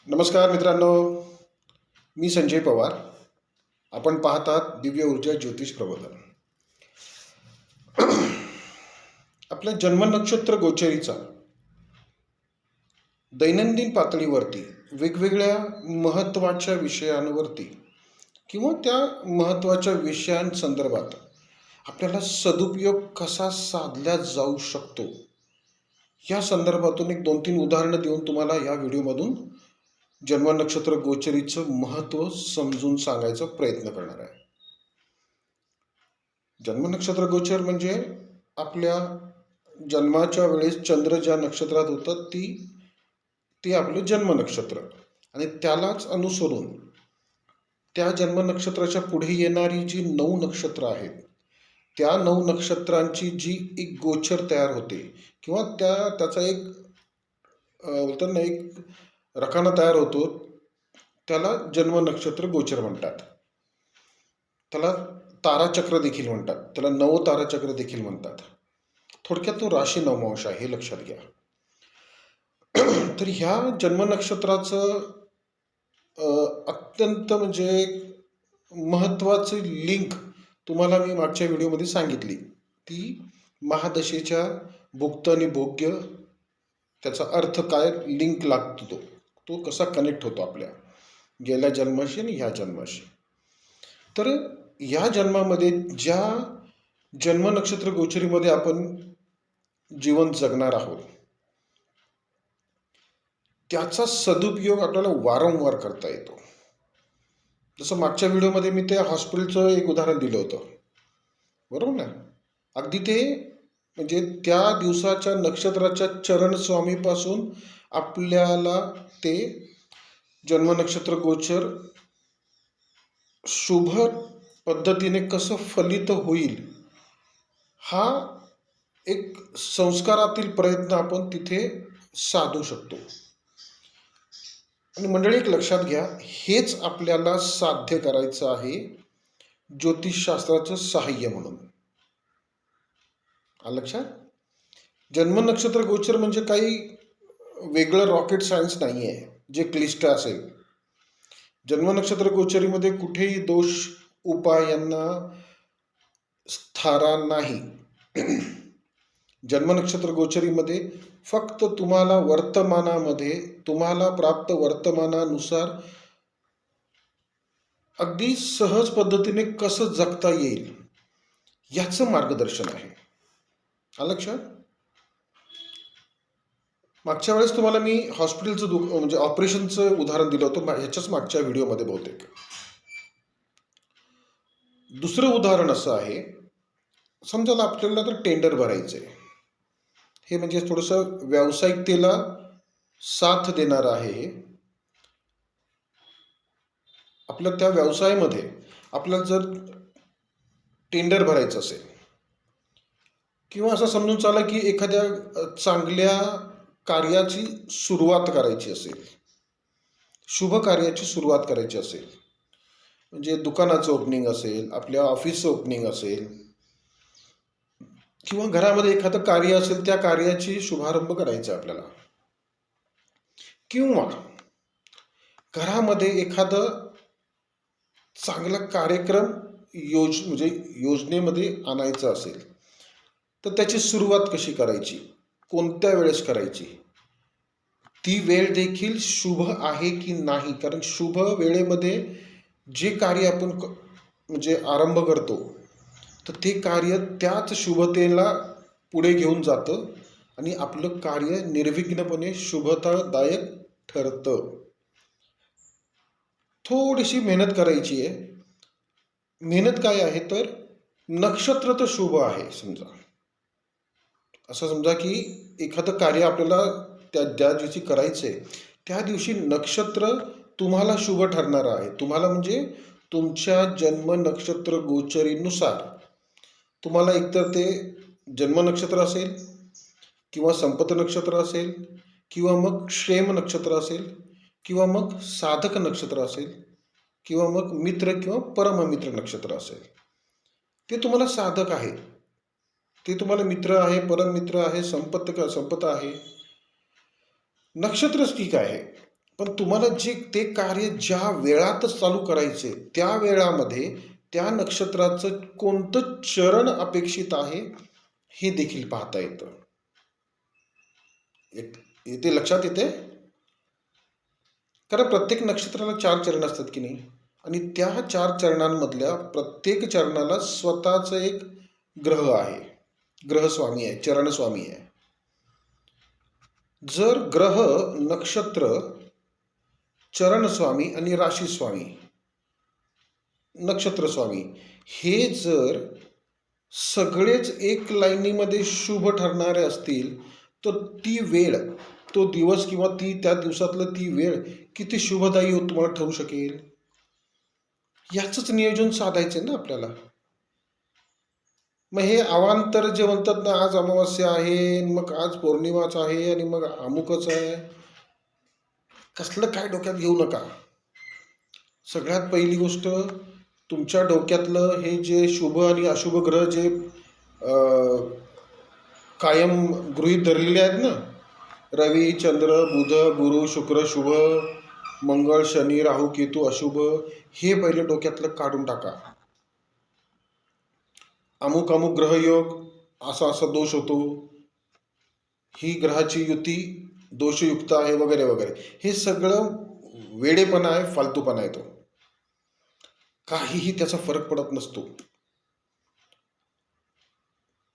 नमस्कार मित्रांनो, मी संजय पवार. आपण पाहतात दिव्य ऊर्जा ज्योतिष प्रबोधन. आपल्या जन्म नक्षत्र गोचरीचा दैनंदिन पातळीवरती वेगवेगळ्या महत्त्वाच्या विषयांवरती किंवा त्या महत्त्वाच्या विषयांसंदर्भात आपल्याला सदुपयोग कसा साधला जाऊ शकतो या संदर्भातून एक 2-3 उदाहरणं देऊन तुम्हाला या व्हिडिओमधून जन्म नक्षत्र गोचरीचं महत्त्व समजून सांगायचा प्रयत्न करणार आहे. जन्म नक्षत्र गोचर म्हणजे आपल्या जन्माच्या वेळेस चंद्र ज्या नक्षत्रात होतं ते आपलं जन्म नक्षत्र आणि त्यालाच अनुसरून त्या जन्म नक्षत्राच्या पुढे येणारी जी 9 नक्षत्र आहेत त्या 9 नक्षत्रांची जी एक गोचर तयार होते किंवा त्याचा एक बोलतात ना एक रकाना तयार होतो, त्याला जन्म नक्षत्र गोचर म्हणतात. त्याला ताराचक्र देखील म्हणतात, त्याला नवताराचक्र देखील म्हणतात. थोडक्यात तो राशी नवमांश आहे, हे लक्षात घ्या. तर ह्या जन्म नक्षत्राचं अत्यंत म्हणजे महत्त्वाची लिंक तुम्हाला मी मागच्या व्हिडिओमध्ये सांगितली. ती महादशेच्या भुक्त आणि भोग्य त्याचा अर्थ काय लिंक लागतो, तो कसा कनेक्ट होतो आपल्या गेल्या जन्माशी आणि ह्या जन्माशी. तर या जन्मामध्ये ज्या जन्म नक्षत्र गोचरीमध्ये आपण जीवन जगणार आहोत त्याचा सदुपयोग आपल्याला वारंवार करता येतो. जसं मागच्या व्हिडिओमध्ये मी त्या हॉस्पिटलचं एक उदाहरण दिलं होतं, बरोबर ना. अगदी ते म्हणजे त्या दिवसाच्या नक्षत्राच्या चरणस्वामीपासून आपल्याला ते जन्म नक्षत्र गोचर शुभ पद्धतीने कसं फलित होईल हा एक संस्कारातील प्रयत्न आपण तिथे साधू शकतो. आणि मंडळी, एक लक्षात घ्या, हेच आपल्याला साध्य करायचं आहे ज्योतिषशास्त्राचं सहाय्य म्हणून. लक्षात. जन्म नक्षत्र गोचर म्हणजे काही वेगळं रॉकेट सायन्स नाही आहे जे क्लिष्ट असेल. जन्म नक्षत्र गोचरीमध्ये कुठेही दोष उपाय यांना स्थारा नाही. जन्म नक्षत्र गोचरीमध्ये फक्त तुम्हाला वर्तमानामध्ये तुम्हाला प्राप्त वर्तमानानुसार अगदी सहज पद्धतीने कसं जगता येईल याचं मार्गदर्शन आहे. लक्षात. मागच्या वेळेस तुम्हाला मी हॉस्पिटलचं म्हणजे ऑपरेशनचं उदाहरण दिलं होतं, ह्याच्याच मागच्या व्हिडिओमध्ये बहुतेक. दुसरं उदाहरण असं आहे, समजा आपल्याला तर टेंडर भरायचं आहे. हे म्हणजे थोडंसं व्यावसायिकतेला साथ देणार आहे. आपल्या त्या व्यवसायामध्ये आपल्याला जर टेंडर भरायचं असेल किंवा असं समजून चाला की एखाद्या चांगल्या कार्याची सुरुवात करायची असेल, शुभ कार्याची सुरुवात करायची असेल, म्हणजे दुकानाचं ओपनिंग असेल, आपल्या ऑफिसचं ओपनिंग असेल किंवा घरामध्ये एखादं कार्य असेल, त्या कार्याची शुभारंभ करायचा आपल्याला, किंवा घरामध्ये एखादं चांगला कार्यक्रम म्हणजे योजनेमध्ये आणायचं असेल, तर त्याची सुरुवात कशी करायची, कोणत्या वेळेस करायची, ती वेळ देखील शुभ आहे की नाही. कारण शुभ वेळेमध्ये जे कार्य आपण म्हणजे आरंभ करतो तर ते कार्य त्याच शुभतेला पुढे घेऊन जातं आणि आपलं कार्य निर्विघ्नपणे शुभतादायक ठरतं. थोडीशी मेहनत करायची आहे. मेहनत काय आहे तर नक्षत्र तर शुभ आहे. असं समजा की एखादं कार्य आपल्याला ज्या दिवशी करायचं आहे त्या दिवशी नक्षत्र तुम्हाला शुभ ठरणार आहे. तुम्हाला म्हणजे तुमच्या जन्म नक्षत्र गोचरीनुसार तुम्हाला एकतर ते जन्म नक्षत्र असेल किंवा संपत नक्षत्र असेल किंवा मग क्षेम नक्षत्र असेल किंवा मग साधक नक्षत्र असेल किंवा मग मित्र किंवा परममित्र नक्षत्र असेल. ते तुम्हाला साधक आहे, ते तुम्हाला मित्र आहे, परममित्र आहे, संपत आहे. नक्षत्रच ठीक आहे, पण तुम्हाला जे ते कार्य ज्या वेळातच चालू करायचे त्या वेळामध्ये त्या नक्षत्राचं कोणतं चरण अपेक्षित आहे हे देखील पाहता येतं. येते लक्षात येते. कारण प्रत्येक नक्षत्राला 4 चरण असतात की नाही, आणि त्या 4 चरणांमधल्या प्रत्येक चरणाला स्वतःच एक ग्रह आहे, ग्रहस्वामी आहे, चरणस्वामी आहे. जर ग्रह, नक्षत्र, चरणस्वामी आणि राशीस्वामी, नक्षत्रस्वामी हे जर सगळेच एक लाईनीमध्ये शुभ ठरणारे असतील तर ती वेळ, तो दिवस किंवा त्या दिवसातलं ती वेळ किती शुभदायी तुम्हाला ठरू शकेल, याचंच नियोजन साधायचं ना आपल्याला. मग हे अवांतर जे म्हणतात ना, आज अमावस्या आहे, मग आज पौर्णिमाच आहे आणि मग अमुकच आहे, कसलं काय डोक्यात घेऊ नका. सगळ्यात पहिली गोष्ट, तुमच्या डोक्यातलं हे जे शुभ आणि अशुभ ग्रह जे कायम गृहीत धरलेले आहेत ना, रवी, चंद्र, बुध, गुरु, शुक्र शुभ, मंगळ, शनी, राहू, केतू अशुभ, हे पहिले डोक्यातलं काढून टाका. अमुक अमुक ग्रहयोग, असा असा दोष होतो, ही ग्रहाची युती दोषयुक्त आहे वगैरे वगैरे, हे सगळं वेडेपणा आहे, फालतूपणा आहे. तो काहीही त्याचा फरक पडत नसतो.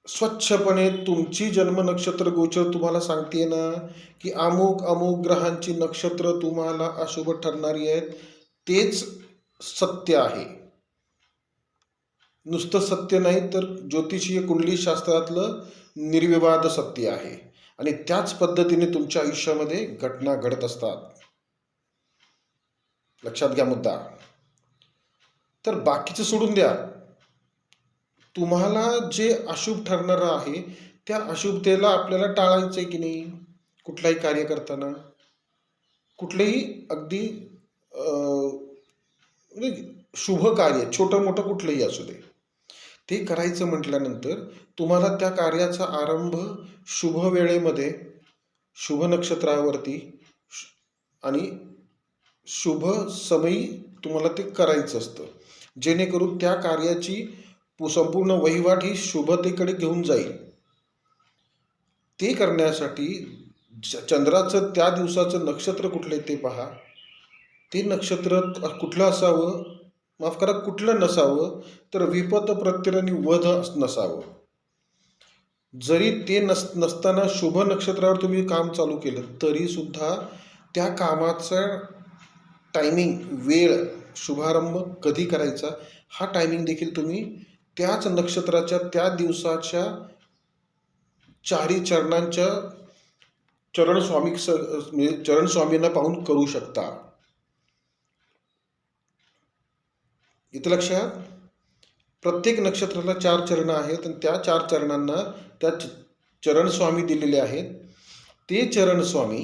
स्वच्छपणे तुमची जन्म नक्षत्र गोचर तुम्हाला सांगते ना की अमुक अमुक ग्रहांची नक्षत्र तुम्हाला अशुभ ठरणारी आहेत, तेच सत्य आहे. नुसतं सत्य नाही तर ज्योतिषीय कुंडली शास्त्रातलं निर्विवाद सत्य आहे, आणि त्याच पद्धतीने तुमच्या आयुष्यामध्ये घटना घडत असतात. लक्षात घ्या मुद्दा. तर बाकीचं सोडून द्या. तुम्हाला जे अशुभ ठरणारं आहे त्या अशुभतेला आपल्याला टाळायचं आहे की नाही. कुठलाही कार्य करताना, कुठलेही अगदी शुभ कार्य, छोटं मोठं कुठलंही असू दे, ते करायचं म्हटल्यानंतर तुम्हाला त्या कार्याचा आरंभ शुभ वेळेमध्ये, शुभ नक्षत्रावरती आणि शुभ समयी तुम्हाला ते करायचं असतं, जेणेकरून त्या कार्याची संपूर्ण वहिवाट ही शुभतेकडे घेऊन जाईल. ते करण्यासाठी चंद्राचं त्या दिवसाचं नक्षत्र कुठले ते पहा. ते नक्षत्र कुठलं असावं, माफ करा, कुठलं नसावं तर विपत प्रत्यय आणि वध नसावं. जरी ते नसताना शुभ नक्षत्रावर तुम्ही काम चालू केलं तरी सुद्धा त्या कामाचा टायमिंग, वेळ, शुभारंभ कधी करायचा हा टायमिंग देखील तुम्ही त्याच नक्षत्राच्या त्या दिवसाच्या चारी चरणांच्या चरणस्वामींना पाहून करू शकता. इथं लक्षात, प्रत्येक नक्षत्राला 4 चरण आहेत आणि त्या 4 चरणांना त्या चरणस्वामी दिलेले आहेत. ते चरणस्वामी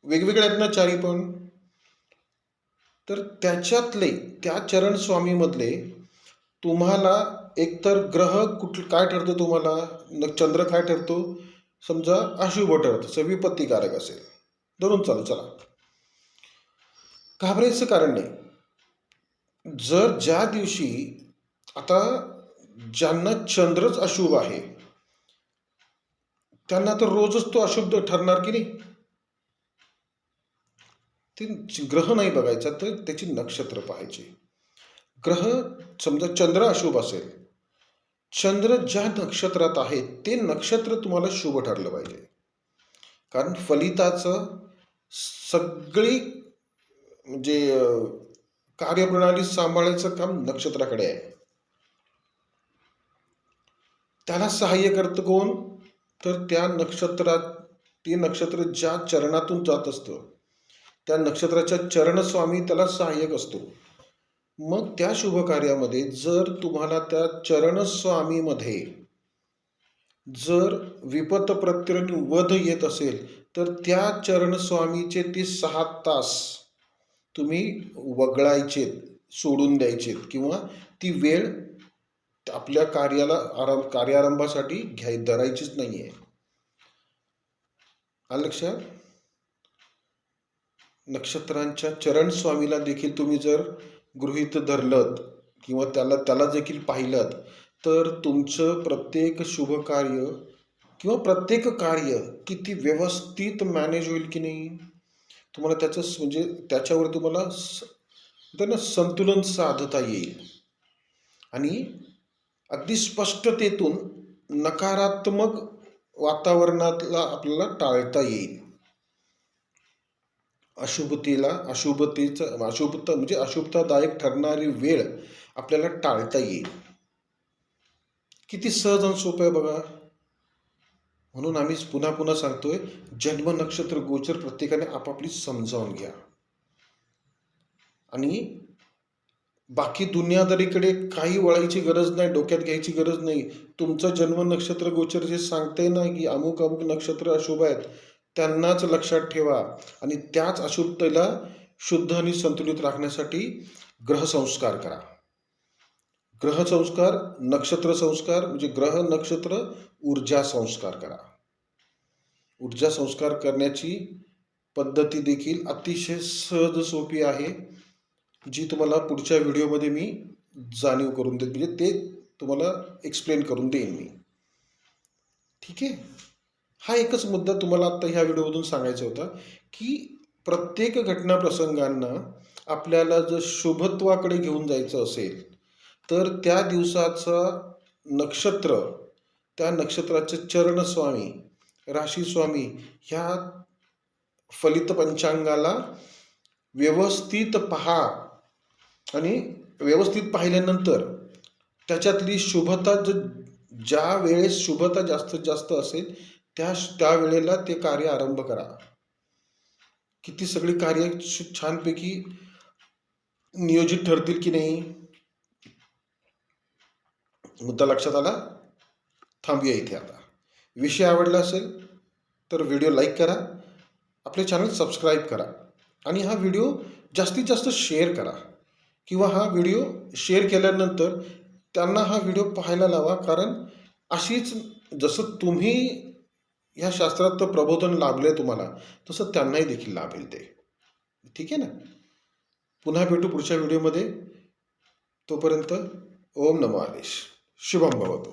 वेगवेगळे आहेत ना चारी पण, तर त्याच्यातले त्या चरणस्वामीमधले तुम्हाला एकतर ग्रह काय ठरतो, तुम्हाला चंद्र काय ठरतो, समजा अशुभ ठरतो, विपत्तिकारक असेल, धरून चालू. चला, घाबरायचं कारण नाही. जर ज्या दिवशी, आता ज्यांना चंद्रच अशुभ आहे त्यांना तर रोजच तो अशुभ ठरणार की नाही. ते ग्रह नाही बघायचा तर त्याची नक्षत्र पाहायची. ग्रह, समजा चंद्र अशुभ असेल, चंद्र ज्या नक्षत्रात आहे ते नक्षत्र तुम्हाला शुभ ठरलं पाहिजे. कारण फलिताचं सगळी म्हणजे कार्यप्रणाली सांभाळायचं काम नक्षत्राकडे आहे. त्याला सहाय्य करतं कोण, तर त्या नक्षत्रात, ते नक्षत्र ज्या चरणातून जात असतं त्या नक्षत्राच्या चरणस्वामी त्याला सहाय्यक असतो. मग त्या शुभ कार्यामध्ये जर तुम्हाला त्या चरणस्वामीमध्ये जर विपत प्रत्यय वध येत असेल तर त्या चरणस्वामीचे ते 6 तास तुम्ही वगळायचे, सोडून द्यायचे, किंवा ती वेळ आपल्या कार्यारंभासाठी धरायचीच नाहीये. आलं लक्षात. नक्षत्रांच्या चरण स्वामीला देखील तुम्ही जर गृहीत धरलं किंवा त्याला देखील पाहिलं तर तुमचं प्रत्येक शुभ कार्य किंवा प्रत्येक कार्य किती व्यवस्थित मॅनेज होईल की नाही. तुम्हाला त्याचं म्हणजे त्याच्यावर तुम्हाला त्यांना संतुलन साधता येईल आणि अगदी स्पष्टतेतून नकारात्मक वातावरणातला आपल्याला टाळता येईल. अशुभता म्हणजे अशुभतादायक ठरणारी वेळ आपल्याला टाळता येईल. किती सहज आणि सोपं आहे बघा. म्हणून आम्ही पुन्हा पुन्हा सांगतोय, जन्म नक्षत्र गोचर प्रत्येकाने आपापली समजावून घ्या आणि बाकी दुनियादारीकडे काही वळायची गरज नाही, डोक्यात घ्यायची गरज नाही. तुमचं जन्म नक्षत्र गोचर जे सांगते ना की अमुक अमुक नक्षत्र अशुभ आहेत, त्यांनाच लक्षात ठेवा आणि त्याच अशुभतेला शुद्ध आणि संतुलित राखण्यासाठी ग्रहसंस्कार करा. ग्रहसंस्कार, नक्षत्र संस्कार म्हणजे ग्रह नक्षत्र ऊर्जा संस्कार करा. ऊर्जा संस्कार करण्याची पद्धती देखील अतिशय सहज सोपी आहे, जी तुम्हाला पुढच्या व्हिडिओमध्ये मी जाणीव करून देईन, म्हणजे ते तुम्हाला एक्सप्लेन करून देईन मी. ठीक आहे. हा एकच मुद्दा तुम्हाला आता ह्या व्हिडिओमधून सांगायचा होता की प्रत्येक घटना प्रसंगांना आपल्याला जर शुभत्वाकडे घेऊन जायचं असेल तर त्या दिवसाचा नक्षत्र, त्या नक्षत्राचे चरणस्वामी, राशीस्वामी ह्या फलित पंचांगाला व्यवस्थित पहा आणि व्यवस्थित पाहिल्यानंतर त्याच्यातली शुभता ज्या वेळेस शुभता जास्तीत जास्त असेल त्या वेळेला ते कार्य आरंभ करा. किती सगळी कार्य छानपैकी नियोजित ठरतील की नाही. मुद्दा लक्षात आला. थांबूया इथे आता. विषय आवडला असेल तर व्हिडिओ लाईक करा, आपले चॅनल सबस्क्राईब करा आणि हा व्हिडिओ जास्तीत जास्त शेअर करा किंवा हा व्हिडिओ शेअर केल्यानंतर त्यांना हा व्हिडिओ पाहायला लावा. कारण अशीच जसं तुम्ही ह्या शास्त्रात प्रबोधन लाभले तुम्हाला, तसं त्यांनाही देखील लाभेल ते. ठीक आहे ना. पुन्हा भेटू पुढच्या व्हिडिओमध्ये. तोपर्यंत ओम नमो आदेश. शुभम भवतु.